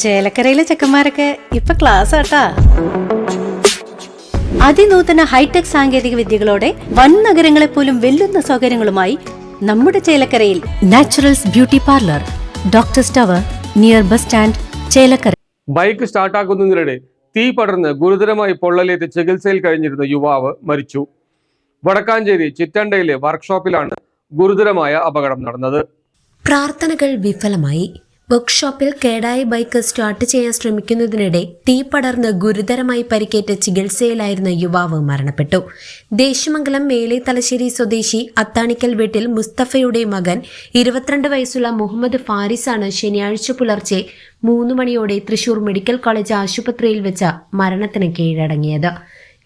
ചേലക്കരയിലെ ചെക്കന്മാരൊക്കെ ഇപ്പൊ ക്ലാസ് ആട്ടാ. അതിനൂതന ഹൈടെക് സാങ്കേതിക വിദ്യകളോടെ വൻ നഗരങ്ങളെ പോലും വെല്ലുന്ന സൗകര്യങ്ങളുമായി നമ്മുടെ ചേലക്കരയിൽ naturals beauty parlour, doctors tower, near bus stand, Chelakkara. Bike സ്റ്റാർട്ടാക്കുന്നതിനിടെ തീ പടർന്ന് ഗുരുതരമായി പൊള്ളലേറ്റ് ചികിത്സയിൽ കഴിഞ്ഞിരുന്ന യുവാവ് മരിച്ചു. വടക്കാഞ്ചേരി ചിറ്റണ്ടയിലെ വർക്ക്ഷോപ്പിലാണ് ഗുരുതരമായ അപകടം നടന്നത്. പ്രാർത്ഥനകൾ വിഫലമായി. വർക്ക്ഷോപ്പിൽ കേടായ ബൈക്ക് സ്റ്റാർട്ട് ചെയ്യാൻ ശ്രമിക്കുന്നതിനിടെ തീ പടർന്ന് ഗുരുതരമായി പരിക്കേറ്റ ചികിത്സയിലായിരുന്ന യുവാവ് മരണപ്പെട്ടു. ദേശമംഗലം മേലെ തലശ്ശേരി സ്വദേശി അത്താണിക്കൽ വീട്ടിൽ മുസ്തഫയുടെ മകൻ 22 വയസ്സുള്ള മുഹമ്മദ് ഫാരിസാണ് ശനിയാഴ്ച പുലർച്ചെ 3 മണിയോടെ തൃശൂർ മെഡിക്കൽ കോളേജ് ആശുപത്രിയിൽ വെച്ച മരണത്തിന് കീഴടങ്ങിയത്.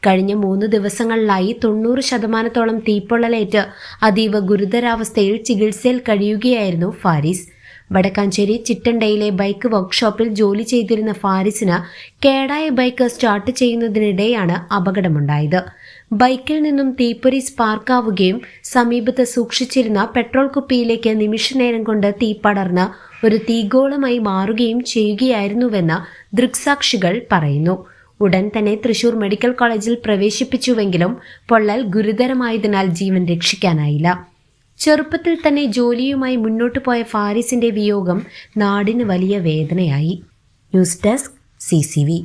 കഴിഞ്ഞ 3 ദിവസങ്ങളിലായി 90% തീപ്പൊള്ളലേറ്റ് അതീവ ഗുരുതരാവസ്ഥയിൽ ചികിത്സയിൽ കഴിയുകയായിരുന്നു ഫാരിസ്. വടക്കാഞ്ചേരി ചിറ്റണ്ടയിലെ ബൈക്ക് വർക്ക്ഷോപ്പിൽ ജോലി ചെയ്തിരുന്ന ഫാരിസിന് കേടായ ബൈക്ക് സ്റ്റാർട്ട് ചെയ്യുന്നതിനിടെയാണ് അപകടമുണ്ടായത്. ബൈക്കിൽ നിന്നും തീപ്പൊരി സ്പാർക്കാവുകയും സമീപത്ത് സൂക്ഷിച്ചിരുന്ന പെട്രോൾ കുപ്പിയിലേക്ക് നിമിഷനേരം കൊണ്ട് തീ പടർന്ന് ഒരു തീഗോളമായി മാറുകയും ചെയ്യുകയായിരുന്നുവെന്ന് ദൃക്സാക്ഷികൾ പറയുന്നു. ഉടൻ തന്നെ തൃശൂർ മെഡിക്കൽ കോളേജിൽ പ്രവേശിപ്പിച്ചുവെങ്കിലും പൊള്ളൽ ഗുരുതരമായതിനാൽ ജീവൻ രക്ഷിക്കാനായില്ല. ചെറുപ്പത്തിൽ തന്നെ ജോലിയുമായി മുന്നോട്ടു പോയ ഫാരിസിന്റെ വിയോഗം നാടിന് വലിയ വേദനയായി. News desk CCV.